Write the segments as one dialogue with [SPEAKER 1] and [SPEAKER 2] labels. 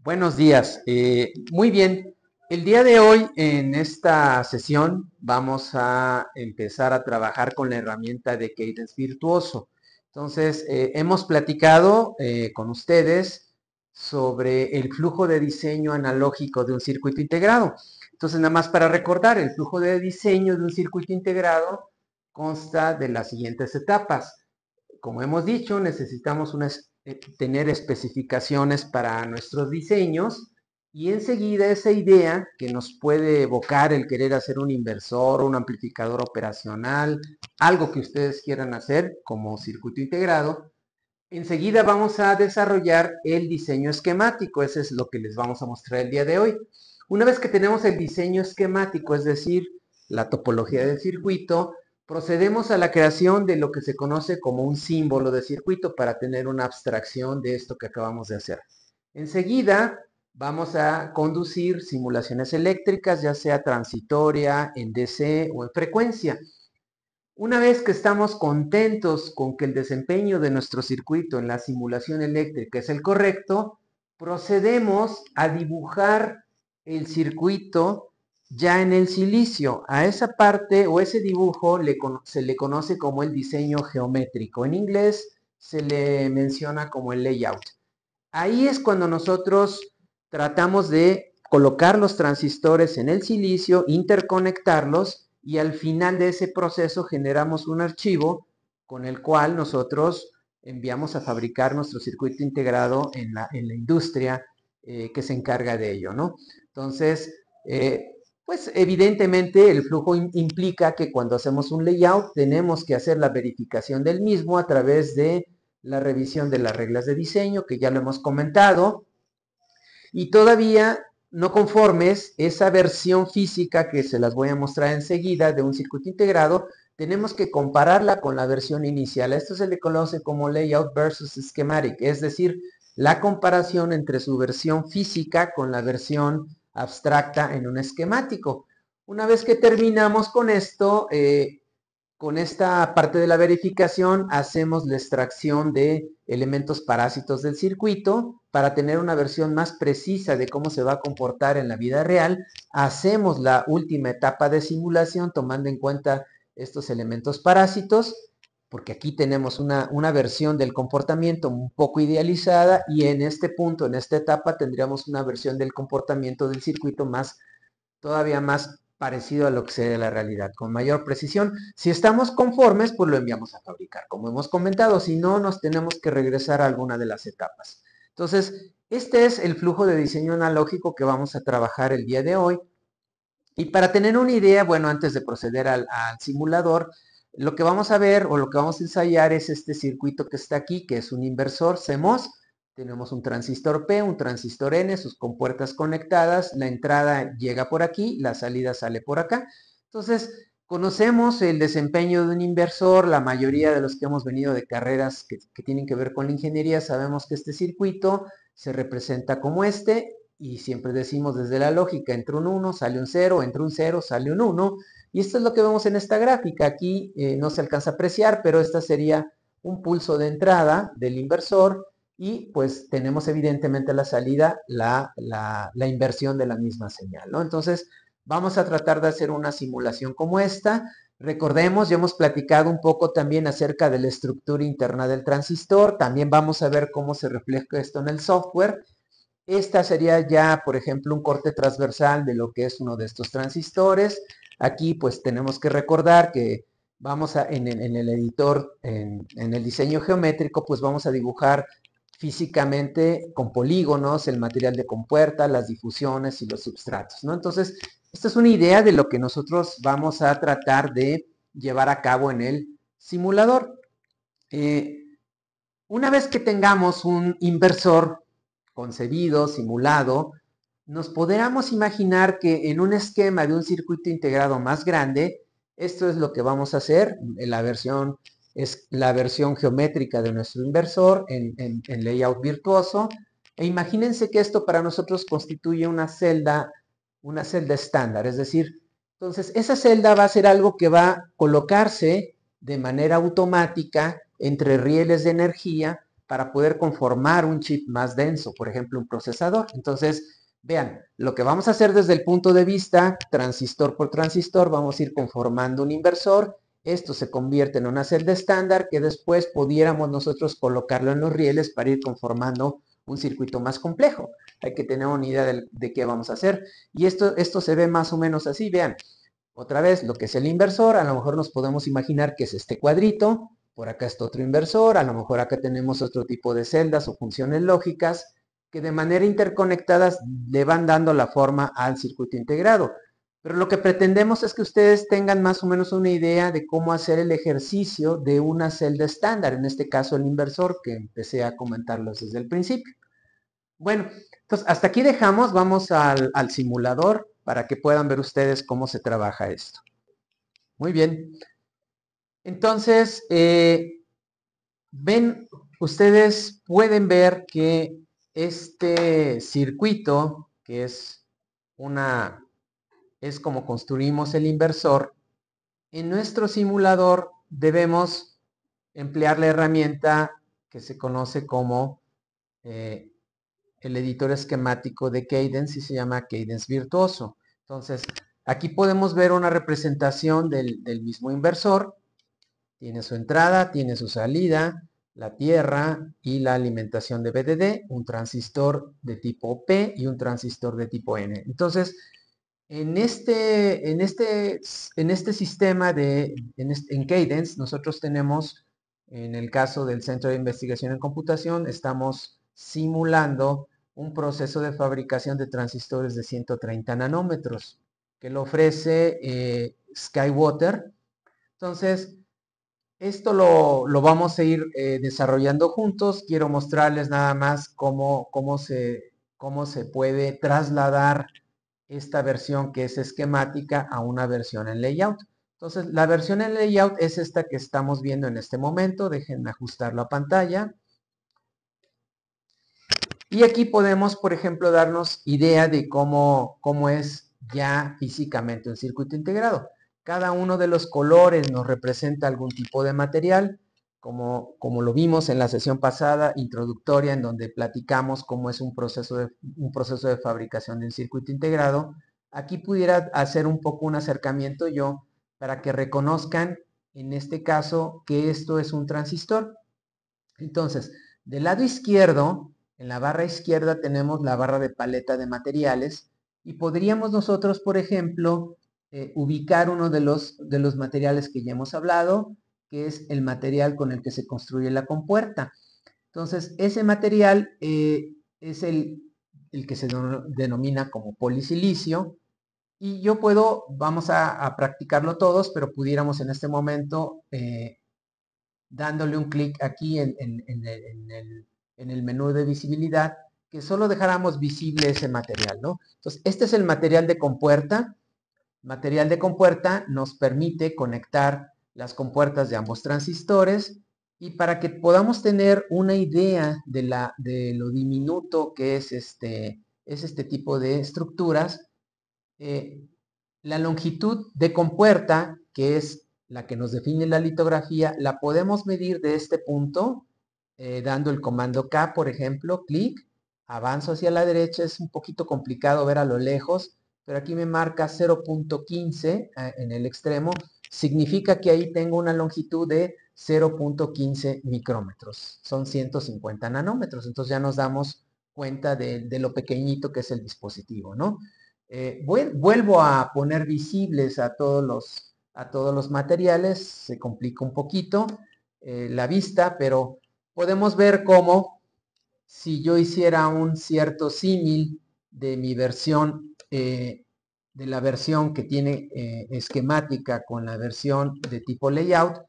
[SPEAKER 1] Buenos días. Muy bien. El día de hoy, en esta sesión, vamos a empezar a trabajar con la herramienta de Cadence Virtuoso. Entonces, hemos platicado con ustedes sobre el flujo de diseño analógico de un circuito integrado. Entonces, nada más para recordar, el flujo de diseño de un circuito integrado consta de las siguientes etapas. Como hemos dicho, necesitamos tener especificaciones para nuestros diseños y enseguida esa idea que nos puede evocar el querer hacer un inversor, un amplificador operacional, algo que ustedes quieran hacer como circuito integrado. Enseguida vamos a desarrollar el diseño esquemático, ese es lo que les vamos a mostrar el día de hoy. Una vez que tenemos el diseño esquemático, es decir, la topología del circuito, procedemos a la creación de lo que se conoce como un símbolo de circuito para tener una abstracción de esto que acabamos de hacer. Enseguida vamos a conducir simulaciones eléctricas, ya sea transitoria, en DC o en frecuencia. Una vez que estamos contentos con que el desempeño de nuestro circuito en la simulación eléctrica es el correcto, procedemos a dibujar el circuito ya en el silicio. A esa parte o ese dibujo se le conoce como el diseño geométrico. En inglés se le menciona como el layout. Ahí es cuando nosotros tratamos de colocar los transistores en el silicio, interconectarlos y al final de ese proceso generamos un archivo con el cual nosotros enviamos a fabricar nuestro circuito integrado en la industria que se encarga de ello, ¿no? Entonces, pues evidentemente el flujo implica que cuando hacemos un layout tenemos que hacer la verificación del mismo a través de la revisión de las reglas de diseño, que ya lo hemos comentado, y todavía no conformes esa versión física que se las voy a mostrar enseguida de un circuito integrado, tenemos que compararla con la versión inicial. Esto se le conoce como layout versus schematic, es decir, la comparación entre su versión física con la versión abstracta en un esquemático. Una vez que terminamos con esta parte de la verificación hacemos la extracción de elementos parásitos del circuito para tener una versión más precisa de cómo se va a comportar en la vida real. Hacemos la última etapa de simulación tomando en cuenta estos elementos parásitos, porque aquí tenemos una versión del comportamiento un poco idealizada y en este punto, en esta etapa, tendríamos una versión del comportamiento del circuito todavía más parecido a lo que sería la realidad, con mayor precisión. Si estamos conformes, pues lo enviamos a fabricar, como hemos comentado. Si no, nos tenemos que regresar a alguna de las etapas. Entonces, este es el flujo de diseño analógico que vamos a trabajar el día de hoy. Y para tener una idea, bueno, antes de proceder al simulador, lo que vamos a ver o lo que vamos a ensayar es este circuito que está aquí, que es un inversor CMOS. Tenemos un transistor P, un transistor N, sus compuertas conectadas, la entrada llega por aquí, la salida sale por acá. Entonces, conocemos el desempeño de un inversor, la mayoría de los que hemos venido de carreras que tienen que ver con la ingeniería, sabemos que este circuito se representa como este, y siempre decimos desde la lógica, entre un 1 sale un 0, entre un 0 sale un 1, y esto es lo que vemos en esta gráfica. Aquí no se alcanza a apreciar, pero esta sería un pulso de entrada del inversor, y pues tenemos evidentemente la salida, la inversión de la misma señal, ¿no? Entonces, vamos a tratar de hacer una simulación como esta. Recordemos, ya hemos platicado un poco también acerca de la estructura interna del transistor, también vamos a ver cómo se refleja esto en el software. Esta sería ya, por ejemplo, un corte transversal de lo que es uno de estos transistores. Aquí pues tenemos que recordar que en el editor, en el diseño geométrico, pues vamos a dibujar físicamente con polígonos el material de compuerta, las difusiones y los substratos, ¿no? Entonces, esta es una idea de lo que nosotros vamos a tratar de llevar a cabo en el simulador. Eh, una vez que tengamos un inversor concebido, simulado, nos podríamos imaginar que en un esquema de un circuito integrado más grande, esto es lo que vamos a hacer. Es la versión geométrica de nuestro inversor en layout virtuoso. E imagínense que esto para nosotros constituye una celda estándar, es decir, entonces esa celda va a ser algo que va a colocarse de manera automática entre rieles de energía para poder conformar un chip más denso, por ejemplo, un procesador. Entonces, vean, lo que vamos a hacer desde el punto de vista transistor por transistor, vamos a ir conformando un inversor. Esto se convierte en una celda estándar que después pudiéramos nosotros colocarlo en los rieles para ir conformando un circuito más complejo. Hay que tener una idea de qué vamos a hacer. Y esto se ve más o menos así, vean. Otra vez, lo que es el inversor, a lo mejor nos podemos imaginar que es este cuadrito, por acá está otro inversor, a lo mejor acá tenemos otro tipo de celdas o funciones lógicas que de manera interconectadas le van dando la forma al circuito integrado. Pero lo que pretendemos es que ustedes tengan más o menos una idea de cómo hacer el ejercicio de una celda estándar, en este caso el inversor, que empecé a comentarlos desde el principio. Bueno, entonces hasta aquí dejamos, vamos al simulador para que puedan ver ustedes cómo se trabaja esto. Muy bien. Entonces, ven, ustedes pueden ver que este circuito, que es como construimos el inversor, en nuestro simulador debemos emplear la herramienta que se conoce como el editor esquemático de Cadence y se llama Cadence Virtuoso. Entonces, aquí podemos ver una representación del mismo inversor. Tiene su entrada, tiene su salida, la tierra y la alimentación de VDD, un transistor de tipo P y un transistor de tipo N. Entonces, en este sistema en Cadence, nosotros tenemos, en el caso del Centro de Investigación en Computación, estamos simulando un proceso de fabricación de transistores de 130 nanómetros que lo ofrece SkyWater. Entonces, esto lo vamos a ir desarrollando juntos. Quiero mostrarles nada más cómo se puede trasladar esta versión que es esquemática a una versión en layout. Entonces, la versión en layout es esta que estamos viendo en este momento. Déjenme ajustar la pantalla. Y aquí podemos, por ejemplo, darnos idea de cómo es ya físicamente un circuito integrado. Cada uno de los colores nos representa algún tipo de material, como lo vimos en la sesión pasada, introductoria, en donde platicamos cómo es un proceso de fabricación de un circuito integrado. Aquí pudiera hacer un poco un acercamiento yo para que reconozcan, en este caso, que esto es un transistor. Entonces, del lado izquierdo, en la barra izquierda tenemos la barra de paleta de materiales y podríamos nosotros, por ejemplo, ubicar uno de los materiales que ya hemos hablado, que es el material con el que se construye la compuerta. Entonces, ese material es el que se denomina como polisilicio y yo vamos a practicarlo todos, pero pudiéramos en este momento dándole un clic aquí en el menú de visibilidad, que solo dejáramos visible ese material, ¿no? Entonces, este es el material de compuerta. Material de compuerta nos permite conectar las compuertas de ambos transistores y para que podamos tener una idea de lo diminuto que es este tipo de estructuras, la longitud de compuerta, que es la que nos define la litografía, la podemos medir de este punto, dando el comando K, por ejemplo, clic, avanzo hacia la derecha, es un poquito complicado ver a lo lejos, pero aquí me marca 0.15 en el extremo, significa que ahí tengo una longitud de 0.15 micrómetros, son 150 nanómetros, entonces ya nos damos cuenta de lo pequeñito que es el dispositivo, ¿no? Vuelvo a poner visibles a todos los materiales, se complica un poquito la vista, pero podemos ver cómo si yo hiciera un cierto símil de mi versión, de la versión que tiene esquemática con la versión de tipo layout,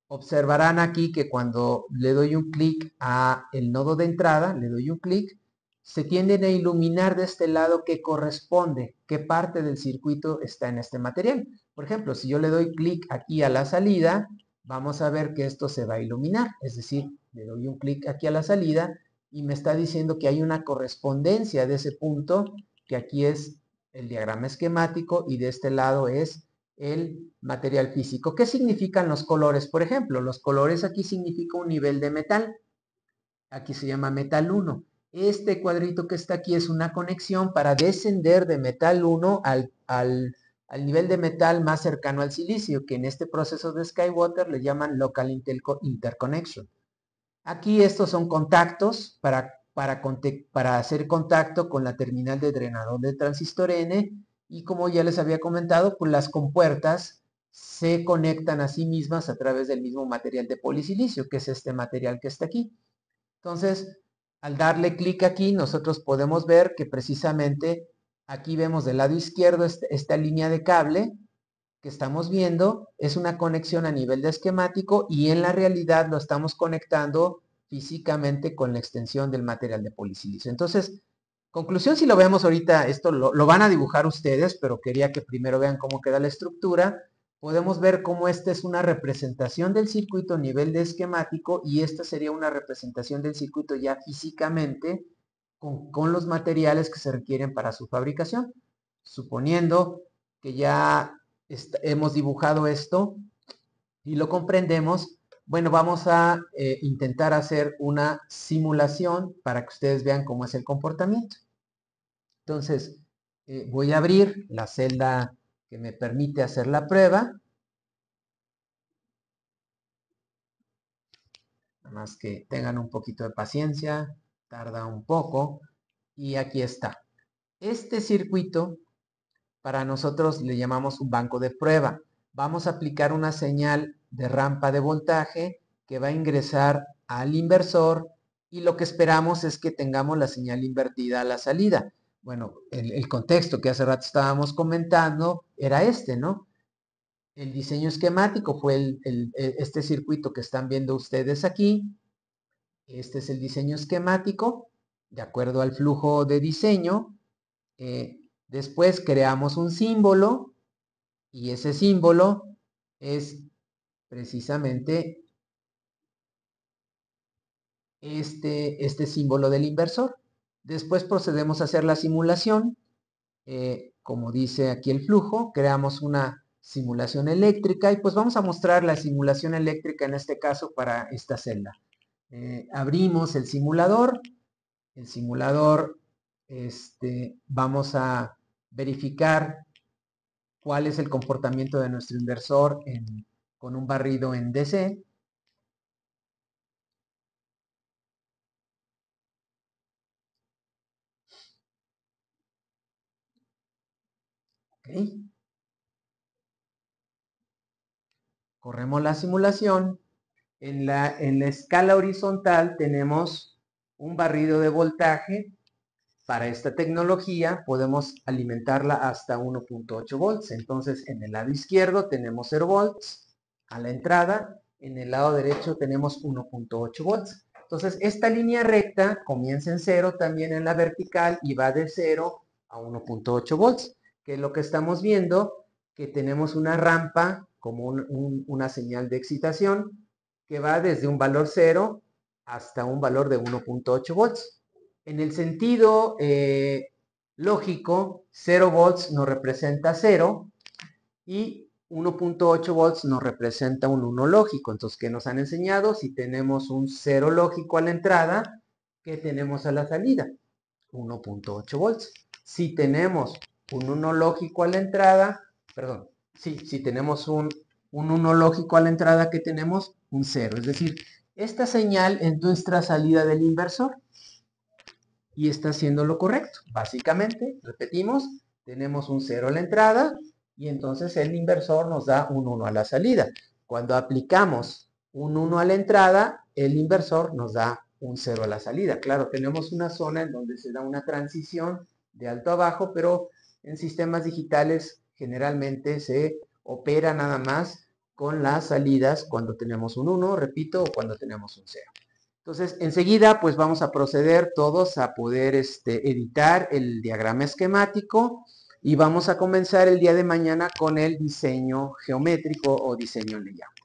[SPEAKER 1] observarán aquí que cuando le doy un clic a el nodo de entrada, le doy un clic, se tienden a iluminar de este lado que corresponde, qué parte del circuito está en este material. Por ejemplo, si yo le doy clic aquí a la salida, vamos a ver que esto se va a iluminar, es decir, le doy un clic aquí a la salida y me está diciendo que hay una correspondencia de ese punto, que aquí es el diagrama esquemático y de este lado es el material físico. ¿Qué significan los colores? Por ejemplo, los colores aquí significan un nivel de metal. aquí se llama metal 1. Este cuadrito que está aquí es una conexión para descender de metal 1 al nivel de metal más cercano al silicio, que en este proceso de Skywater le llaman Local Interconnection. Aquí estos son contactos para hacer contacto con la terminal de drenador de transistor N, y como ya les había comentado, pues las compuertas se conectan a sí mismas a través del mismo material de polisilicio, que es este material que está aquí. Entonces, al darle clic aquí, nosotros podemos ver que precisamente aquí vemos del lado izquierdo esta línea de cable que estamos viendo, es una conexión a nivel de esquemático, y en la realidad lo estamos conectando físicamente con la extensión del material de polisilicio. Entonces, conclusión, si lo vemos ahorita, esto lo van a dibujar ustedes, pero quería que primero vean cómo queda la estructura. Podemos ver cómo esta es una representación del circuito a nivel de esquemático, y esta sería una representación del circuito ya físicamente con los materiales que se requieren para su fabricación. Suponiendo que ya hemos dibujado esto y lo comprendemos, bueno, vamos a intentar hacer una simulación para que ustedes vean cómo es el comportamiento. Entonces, voy a abrir la celda que me permite hacer la prueba. Nada más que tengan un poquito de paciencia, tarda un poco. Y aquí está. Este circuito, para nosotros le llamamos un banco de prueba. Vamos a aplicar una señal de rampa de voltaje que va a ingresar al inversor, y lo que esperamos es que tengamos la señal invertida a la salida. Bueno, el contexto que hace rato estábamos comentando era este, ¿no? El diseño esquemático fue este circuito que están viendo ustedes aquí. Este es el diseño esquemático, de acuerdo al flujo de diseño. Después creamos un símbolo, y ese símbolo es precisamente este símbolo del inversor. Después procedemos a hacer la simulación. Como dice aquí el flujo, creamos una simulación eléctrica, y pues vamos a mostrar la simulación eléctrica en este caso para esta celda. Abrimos el simulador. El simulador, vamos a verificar cuál es el comportamiento de nuestro inversor con un barrido en DC. ¿Okay? Corremos la simulación. En la escala horizontal tenemos un barrido de voltaje. Para esta tecnología podemos alimentarla hasta 1.8 volts. Entonces, en el lado izquierdo tenemos 0 volts a la entrada. En el lado derecho tenemos 1.8 volts. Entonces, esta línea recta comienza en 0 también en la vertical, y va de 0 a 1.8 volts, que es lo que estamos viendo, que tenemos una rampa como una señal de excitación que va desde un valor 0 hasta un valor de 1.8 volts. En el sentido lógico, 0 volts nos representa 0, y 1.8 volts nos representa un 1 lógico. Entonces, ¿qué nos han enseñado? Si tenemos un 0 lógico a la entrada, ¿qué tenemos a la salida? 1.8 volts. Si tenemos un 1 lógico a la entrada, perdón, si tenemos un 1 lógico a la entrada, ¿qué tenemos? Un 0. Es decir, esta señal es nuestra salida del inversor, y está haciendo lo correcto. Básicamente, repetimos, tenemos un 0 a la entrada, y entonces el inversor nos da un 1 a la salida. Cuando aplicamos un 1 a la entrada, el inversor nos da un 0 a la salida. Claro, tenemos una zona en donde se da una transición de alto a bajo, pero en sistemas digitales generalmente se opera nada más con las salidas cuando tenemos un 1, repito, o cuando tenemos un 0. Entonces, enseguida, pues vamos a proceder todos a poder editar el diagrama esquemático, y vamos a comenzar el día de mañana con el diseño geométrico o diseño layout.